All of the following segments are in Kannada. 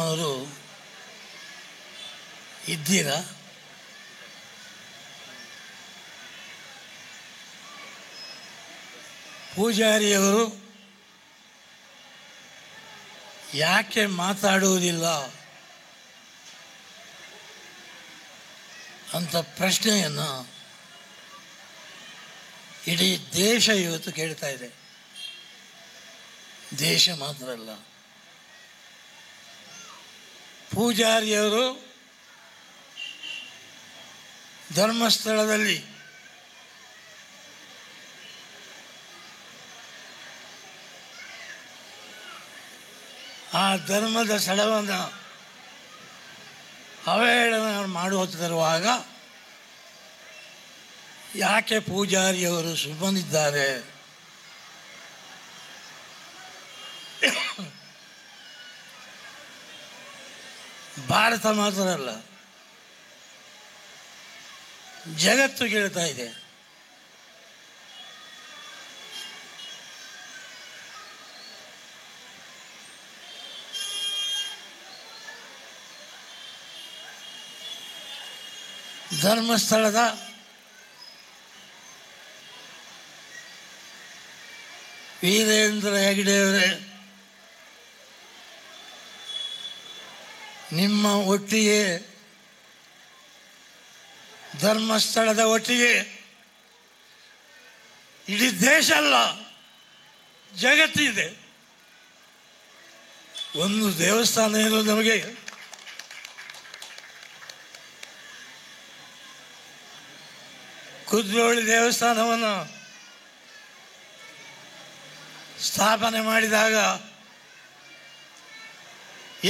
ಅವರು ಇದ್ದೀರಾ? ಪೂಜಾರಿಯವರು ಯಾಕೆ ಮಾತಾಡುವುದಿಲ್ಲ ಅಂತ ಪ್ರಶ್ನೆಯನ್ನು ಇಡೀ ದೇಶ ಇವತ್ತು ಕೇಳ್ತಾ ಇದೆ. ದೇಶ ಮಾತ್ರ ಅಲ್ಲ, ಪೂಜಾರಿಯವರು ಧರ್ಮಸ್ಥಳದಲ್ಲಿ ಆ ಧರ್ಮದ ಸ್ಥಳವನ್ನು ಅವಹೇಳನ ಮಾಡುತ್ತಿರುವಾಗ ಯಾಕೆ ಪೂಜಾರಿಯವರು ಸುಮ್ಮನಿದ್ದಾರೆ? ಭಾರತ ಮಾತ್ರ ಅಲ್ಲ, ಜಗತ್ತು ಕೇಳ್ತಾ ಇದೆ. ಧರ್ಮಸ್ಥಳದ ವೀರೇಂದ್ರ ಹೆಗ್ಗಡೆಯವರೇ, ನಿಮ್ಮ ಒಟ್ಟಿಗೆ ಧರ್ಮಸ್ಥಳದ ಒಟ್ಟಿಗೆ ಇಡೀ ದೇಶ ಅಲ್ಲ, ಜಗತ್ತಿದೆ. ಒಂದು ದೇವಸ್ಥಾನ ಏನು ನಮಗೆ ಕುದ್ರೋಳಿ ದೇವಸ್ಥಾನವನ್ನು ಸ್ಥಾಪನೆ ಮಾಡಿದಾಗ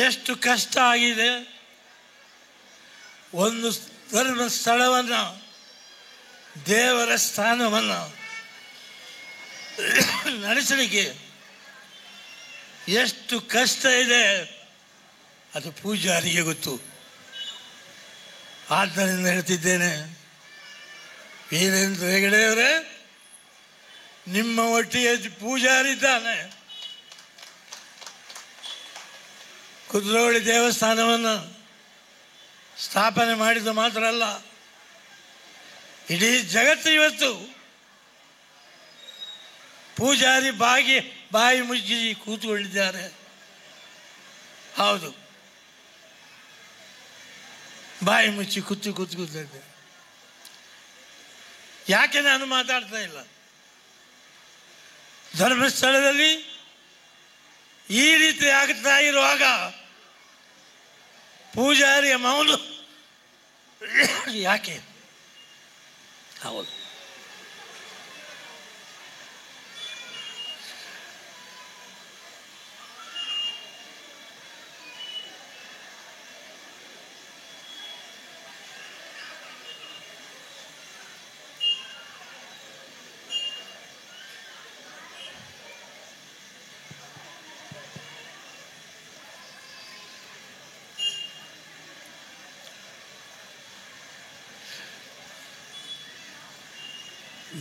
ಎಷ್ಟು ಕಷ್ಟ ಆಗಿದೆ. ಒಂದು ಧರ್ಮಸ್ಥಳವನ್ನು, ದೇವರ ಸ್ಥಾನವನ್ನು ನಡೆಸಲಿಕ್ಕೆ ಎಷ್ಟು ಕಷ್ಟ ಇದೆ ಅದು ಪೂಜಾರಿಗೆ ಗೊತ್ತು. ಆದ್ದರಿಂದ ಹೇಳ್ತಿದ್ದೇನೆ, ವೀರೇಂದ್ರ ಹೆಗ್ಗಡೆಯವರೇ, ನಿಮ್ಮ ಒಟ್ಟಿಗೆ ಪೂಜಾರಿದ್ದಾನೆ. ಕುದ್ರೋಳಿ ದೇವಸ್ಥಾನವನ್ನು ಸ್ಥಾಪನೆ ಮಾಡಿದ್ದು ಮಾತ್ರ ಅಲ್ಲ, ಇಡೀ ಜಗತ್ತು ಇವತ್ತು ಪೂಜಾರಿ ಬಾಯಿ ಮುಚ್ಚಿ ಕೂತ್ಕೊಂಡಿದ್ದಾರೆ. ಹೌದು, ಬಾಯಿ ಮುಚ್ಚಿ ಕೂತಿದ್ದಾರೆ. ಯಾಕೆ ನಾನು ಮಾತಾಡ್ತಾ ಇಲ್ಲ? ಧರ್ಮಸ್ಥಳದಲ್ಲಿ ಈ ರೀತಿ ಆಗ್ತಾ ಇರುವಾಗ ಪೂಜಾರಿಯ ಮೌನ ಯಾಕೆ? ಹೌದು,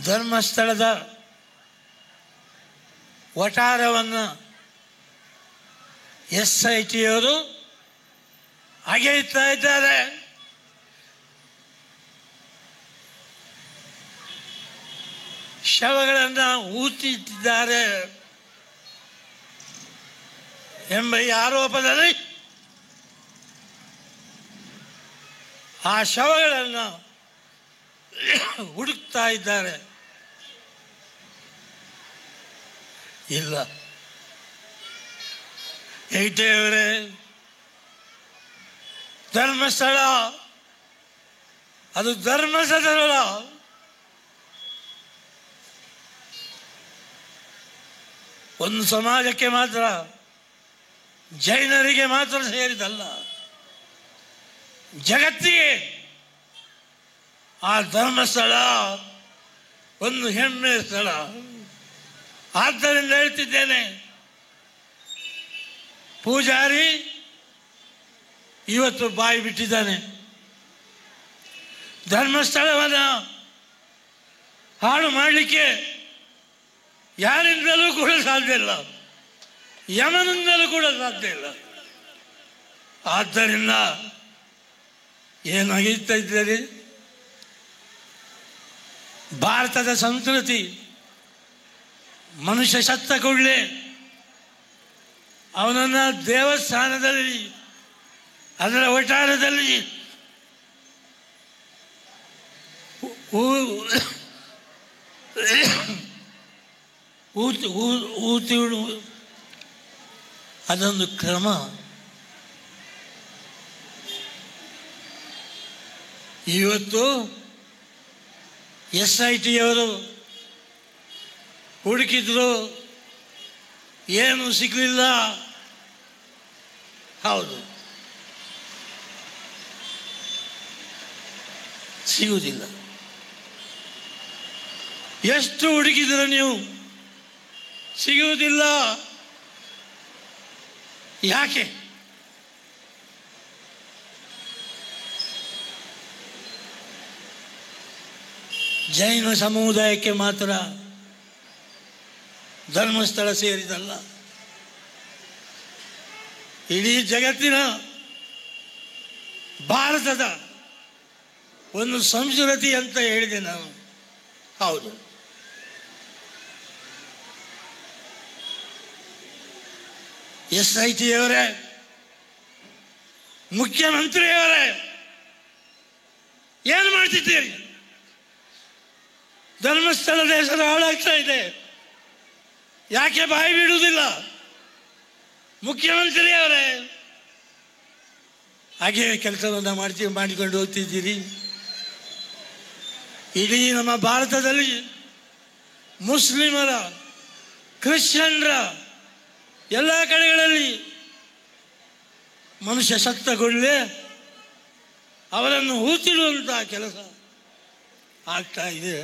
ಧರ್ಮಸ್ಥಳದ ವಠಾರವನ್ನು SITಯವರು ಅಗೆಯುತ್ತಾ ಇದ್ದಾರೆ. ಶವಗಳನ್ನು ಊತಿದ್ದಾರೆ ಎಂಬ ಈ ಆರೋಪದಲ್ಲಿ ಆ ಶವಗಳನ್ನು ಹುಡುಕ್ತಾ ಇದ್ದಾರೆ. ಇಲ್ಲ, ಹೆಗ್ಗಡೆಯವರೇ, ಧರ್ಮಸ್ಥಳ ಅದು ಧರ್ಮಸ್ಥಳ, ಒಂದು ಸಮಾಜಕ್ಕೆ ಮಾತ್ರ, ಜೈನರಿಗೆ ಮಾತ್ರ ಸೇರಿದಲ್ಲ, ಜಗತ್ತಿಗೆ ಆ ಧರ್ಮಸ್ಥಳ ಒಂದು ಹೆಮ್ಮೆಯ ಸ್ಥಳ. ಆದ್ದರಿಂದ ಹೇಳ್ತಿದ್ದೇನೆ, ಪೂಜಾರಿ ಇವತ್ತು ಬಾಯಿ ಬಿಟ್ಟಿದ್ದಾನೆ. ಧರ್ಮಸ್ಥಳವನ್ನು ಹಾಳು ಮಾಡಲಿಕ್ಕೆ ಯಾರಿಂದಲೂ ಕೂಡ ಸಾಧ್ಯ ಇಲ್ಲ, ಯಮನಿಂದಲೂ ಕೂಡ ಸಾಧ್ಯ ಇಲ್ಲ. ಆದ್ದರಿಂದ ಏನಾಗಿತ್ತಾ ಇದ್ದೀರಿ, ಭಾರತದ ಸಂಸ್ಕೃತಿ ಮನುಷ್ಯ ಸತ್ತ ಕೂಡಲೇ ಅವನನ್ನು ದೇವಸ್ಥಾನದಲ್ಲಿ ಅದರ ವಠಾರದಲ್ಲಿ ಊತಿ ಅದೊಂದು ಕ್ರಮ. ಇವತ್ತು SIT ಅವರು ಹುಡುಕಿದ್ರು, ಏನು ಸಿಗಲಿಲ್ಲ. ಹೌದು, ಸಿಗುವುದಿಲ್ಲ. ಎಷ್ಟು ಹುಡುಕಿದ್ರು ನೀವು ಸಿಗುವುದಿಲ್ಲ. ಯಾಕೆ? ಜೈನ ಸಮುದಾಯಕ್ಕೆ ಮಾತ್ರ ಧರ್ಮಸ್ಥಳ ಸೇರಿದಲ್ಲ, ಇಡೀ ಜಗತ್ತಿನ ಭಾರತದ ಒಂದು ಸಂಸ್ಕೃತಿ ಅಂತ ಹೇಳಿದೆ ನಾನು. ಹೌದು, SIT ಅವರೇ, ಮುಖ್ಯಮಂತ್ರಿಯವರೇ, ಏನು ಮಾಡ್ತಿದ್ದೀರಿ? ಧರ್ಮಸ್ಥಳದ ಹೆಸರು ಹಾಳಾಗ್ತಾ ಇದೆ. ಯಾಕೆ ಬಾಯಿ ಬಿಡುವುದಿಲ್ಲ? ಮುಖ್ಯಮಂತ್ರಿಯವರೇ, ಹಾಗೆ ಕೆಲಸವನ್ನು ಮಾಡಿಕೊಂಡು ಹೋಗ್ತಿದ್ದೀರಿ. ಇಡೀ ನಮ್ಮ ಭಾರತದಲ್ಲಿ ಮುಸ್ಲಿಮರ, ಕ್ರಿಶ್ಚಿಯನ್ರ ಎಲ್ಲ ಕಡೆಗಳಲ್ಲಿ ಮನುಷ್ಯ ಸತ್ತಗೊಳ್ಳೇ ಅವರನ್ನು ಹೂತಿಡುವಂಥ ಕೆಲಸ ಆಗ್ತಾ ಇದೆ.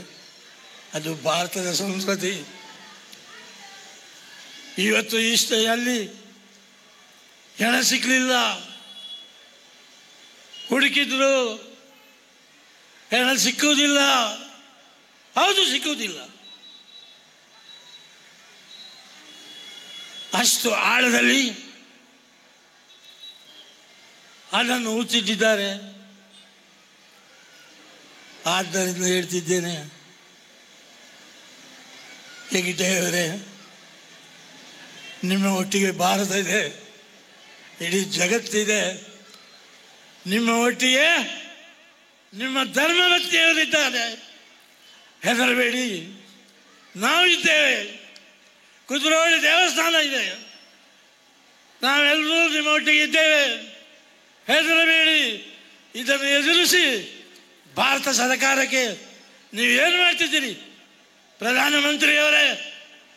ಅದು ಭಾರತದ ಸಂಸ್ಕೃತಿ. ಇವತ್ತು ಅಲ್ಲಿ ಹೆಣ ಸಿಕ್ಕಲಿಲ್ಲ, ಹುಡುಕಿದ್ರು ಹೆಣ ಸಿಕ್ಕುವುದಿಲ್ಲ. ಹೌದು, ಸಿಕ್ಕುವುದಿಲ್ಲ. ಅಷ್ಟು ಆಳದಲ್ಲಿ ಅದನ್ನು ಹೂತಿಟ್ಟಿದ್ದಾರೆ. ಆದ್ದರಿಂದ ಹೇಳ್ತಿದ್ದೇನೆ, ಹೆಗ್ಡೆಯವರೇ, ನಿಮ್ಮ ಒಟ್ಟಿಗೆ ಭಾರತ ಇದೆ, ಇಡೀ ಜಗತ್ತಿದೆ. ನಿಮ್ಮ ಒಟ್ಟಿಗೆ ನಿಮ್ಮ ಧರ್ಮವತ್ತಿಯವರಿದ್ದಾರೆ. ಹೆದರಬೇಡಿ, ನಾವು ಇದ್ದೇವೆ. ಕುದುರೋಳಿ ದೇವಸ್ಥಾನ ಇದೆ, ನಾವೆಲ್ಲರೂ ನಿಮ್ಮ ಒಟ್ಟಿಗೆ ಇದ್ದೇವೆ. ಹೆದರಬೇಡಿ. ಇದನ್ನು ಎದುರಿಸಿ ಭಾರತ ಸರ್ಕಾರಕ್ಕೆ ನೀವೇನು ಮಾಡ್ತಿದ್ದೀರಿ? ಪ್ರಧಾನಮಂತ್ರಿಯವರೇ,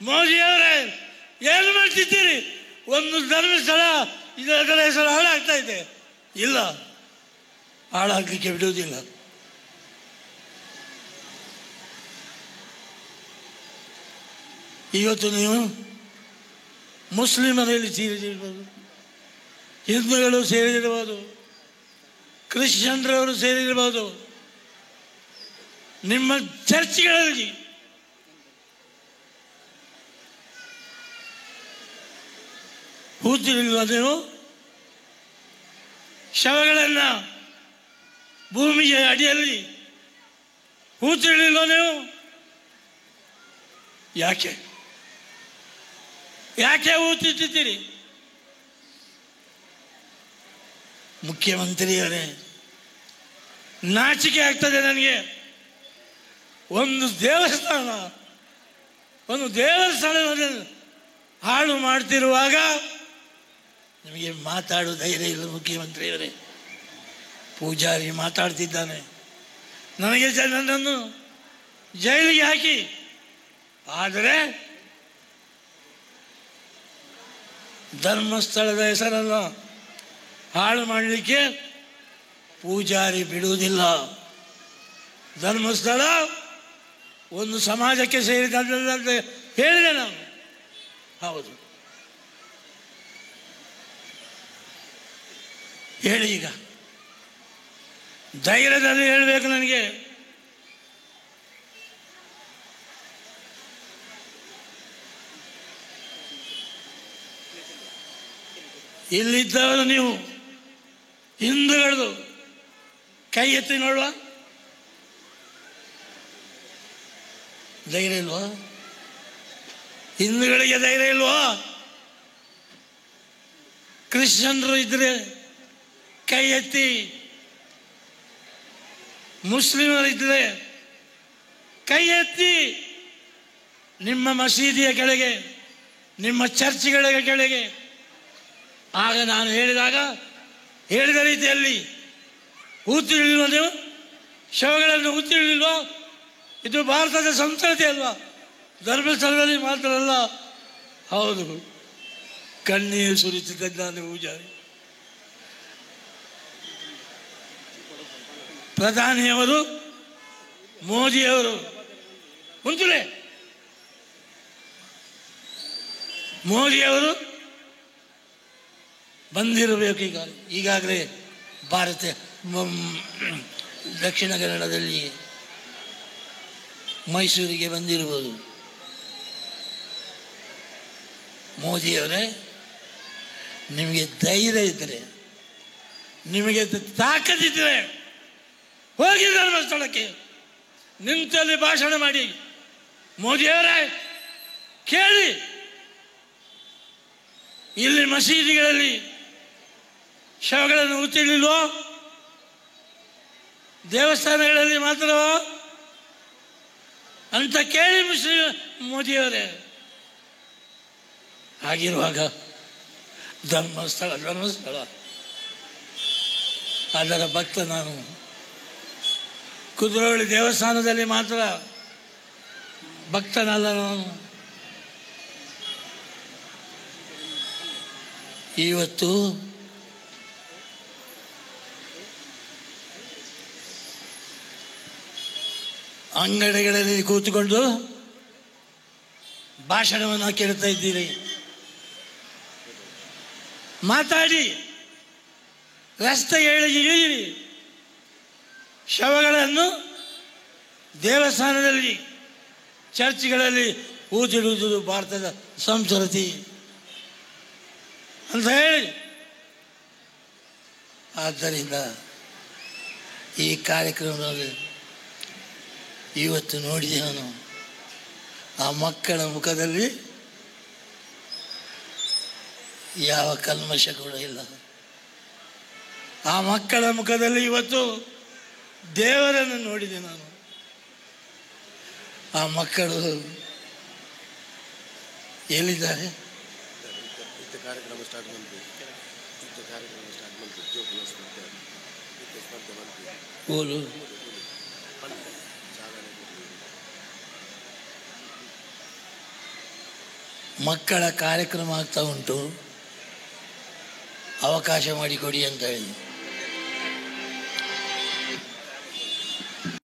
ಮೋದಿಯವರೇ, ಏನು ಮಾಡ್ತಿದ್ದೀರಿ? ಒಂದು ಧರ್ಮಸ್ಥಳ ಇದರ ಹೆಸರು ಹಾಳಾಗ್ತಾ ಇದೆ. ಇಲ್ಲ, ಹಾಳಾಗಲಿಕ್ಕೆ ಬಿಡುವುದಿಲ್ಲ. ಇವತ್ತು ನೀವು ಮುಸ್ಲಿಮರಲ್ಲಿ ಸೇರಿದಿರ್ಬೋದು, ಹಿಂದೂಗಳು ಸೇರಿದಿರ್ಬೋದು, ಕ್ರಿಶ್ಚಿಯನ್ರವರು ಸೇರಿದಿರ್ಬೋದು. ನಿಮ್ಮ ಚರ್ಚ್ಗಳಲ್ಲಿ ಹೂತಿರಲಿಲ್ವ ನೀವು? ಶವಗಳನ್ನು ಭೂಮಿಯ ಅಡಿಯಲ್ಲಿ ಹೂತಿರಲಿಲ್ವ ನೀವು? ಯಾಕೆ ಯಾಕೆ ಹೂತಿಟ್ಟಿದ್ದೀರಿ? ಮುಖ್ಯಮಂತ್ರಿಯವರೇ, ನಾಚಿಕೆ ಆಗ್ತದೆ ನನಗೆ. ಒಂದು ದೇವಸ್ಥಾನವನ್ನು ಹಾಳು ಮಾಡ್ತಿರುವಾಗ ನಿಮಗೆ ಮಾತಾಡೋ ಧೈರ್ಯ ಇಲ್ಲ. ಮುಖ್ಯಮಂತ್ರಿಯವರೇ, ಪೂಜಾರಿ ಮಾತಾಡ್ತಿದ್ದಾನೆ, ನನ್ನನ್ನು ಜೈಲಿಗೆ ಹಾಕಿ. ಆದರೆ ಧರ್ಮಸ್ಥಳದ ಹೆಸರನ್ನು ಹಾಳು ಮಾಡಲಿಕ್ಕೆ ಪೂಜಾರಿ ಬಿಡುವುದಿಲ್ಲ. ಧರ್ಮಸ್ಥಳ ಒಂದು ಸಮಾಜಕ್ಕೆ ಸೇರಿದಂತೆ ಹೇಳಿದೆ ನಾನು. ಹೌದು, ಹೇಳಿ. ಈಗ ಧೈರ್ಯದಲ್ಲಿ ಹೇಳಬೇಕು ನನಗೆ. ಇಲ್ಲಿದ್ದವರು ನೀವು ಹಿಂದೂಗಳದು ಕೈ ಎತ್ತಿ ನೋಡುವ. ಧೈರ್ಯ ಇಲ್ವಾ? ಹಿಂದೂಗಳಿಗೆ ಧೈರ್ಯ ಇಲ್ವಾ? ಕ್ರಿಶ್ಚಿಯನ್ರು ಇದ್ರೆ ಕೈ ಎತ್ತಿ, ಮುಸ್ಲಿಮರಿದ್ದರೆ ಕೈ ಎತ್ತಿ. ನಿಮ್ಮ ಮಸೀದಿಯ ಕೆಳಗೆ, ನಿಮ್ಮ ಚರ್ಚ್ಗಳ ಕೆಳಗೆ ಆಗ ನಾನು ಹೇಳಿದ ರೀತಿಯಲ್ಲಿ ಊತಿರಲಿಲ್ವ? ನೀವು ಶವಗಳನ್ನು ಊತಿರಲಿಲ್ವ? ಇದು ಭಾರತದ ಸಂಸ್ಕೃತಿ ಅಲ್ವಾ? ಧರ್ಮಸ್ಥಳದಲ್ಲಿ ಮಾತ್ರ ಅಲ್ಲ. ಹೌದು, ಕಣ್ಣೀರು ಸುರಿತಿದ್ದ ನಾನು ಪೂಜಾರಿ. ಪ್ರಧಾನಿಯವರು ಮೋದಿಯವರು ಮುಂಚೆ ಮೋದಿಯವರು ಬಂದಿರಬೇಕು. ಈಗಾಗಲೇ ಭಾರತ ದಕ್ಷಿಣ ಕನ್ನಡದಲ್ಲಿ ಮೈಸೂರಿಗೆ ಬಂದಿರುವುದು. ಮೋದಿಯವರೇ, ನಿಮಗೆ ಧೈರ್ಯ ಇದ್ದರೆ, ನಿಮಗೆ ತಾಕತ್ತಿದ್ದರೆ ಹೋಗಿ ಧರ್ಮಸ್ಥಳಕ್ಕೆ ನಿಂತಲ್ಲಿ ಭಾಷಣ ಮಾಡಿ. ಮೋದಿಯವರೇ ಕೇಳಿ, ಇಲ್ಲಿ ಮಸೀದಿಗಳಲ್ಲಿ ಶವಗಳನ್ನು ಊತಿರ್ಲಿಲ್ವೋ? ದೇವಸ್ಥಾನಗಳಲ್ಲಿ ಮಾತ್ರವೋ ಅಂತ ಕೇಳಿ ಮೋದಿಯವರೇ. ಹಾಗಿರುವಾಗ ಧರ್ಮಸ್ಥಳ ಅದರ ಭಕ್ತ ನಾನು. ಕುದ್ರೋಳಿ ದೇವಸ್ಥಾನದಲ್ಲಿ ಮಾತ್ರ ಭಕ್ತನಲ್ಲ ನಾನು. ಇವತ್ತು ಅಂಗಡಿಗಳಲ್ಲಿ ಕೂತುಕೊಂಡು ಭಾಷಣವನ್ನು ಕೇಳ್ತಾ ಇದ್ದೀರಿ. ಮಾತಾಡಿ, ರಸ್ತೆಗೆ ಇಳಿಯಿರಿ. ಶವಗಳನ್ನು ದೇವಸ್ಥಾನದಲ್ಲಿ, ಚರ್ಚ್ಗಳಲ್ಲಿ ಊದಿಡುವುದು ಭಾರತದ ಸಂಸ್ಕೃತಿ ಅಂತ ಹೇಳಿ. ಆದ್ದರಿಂದ ಈ ಕಾರ್ಯಕ್ರಮದಲ್ಲಿ ಇವತ್ತು ನೋಡಿದೆ ನಾನು, ಆ ಮಕ್ಕಳ ಮುಖದಲ್ಲಿ ಯಾವ ಕಲ್ಮಶ ಕೂಡ ಇಲ್ಲ. ಆ ಮಕ್ಕಳ ಮುಖದಲ್ಲಿ ಇವತ್ತು ದೇವರನ್ನು ನೋಡಿದೆ ನಾನು. ಆ ಮಕ್ಕಳು ಎಲ್ಲಿದ್ದಾರೆ? ಮಕ್ಕಳ ಕಾರ್ಯಕ್ರಮ ಆಗ್ತಾ ಉಂಟು, ಅವಕಾಶ ಮಾಡಿಕೊಡಿ ಅಂತ ಹೇಳಿ.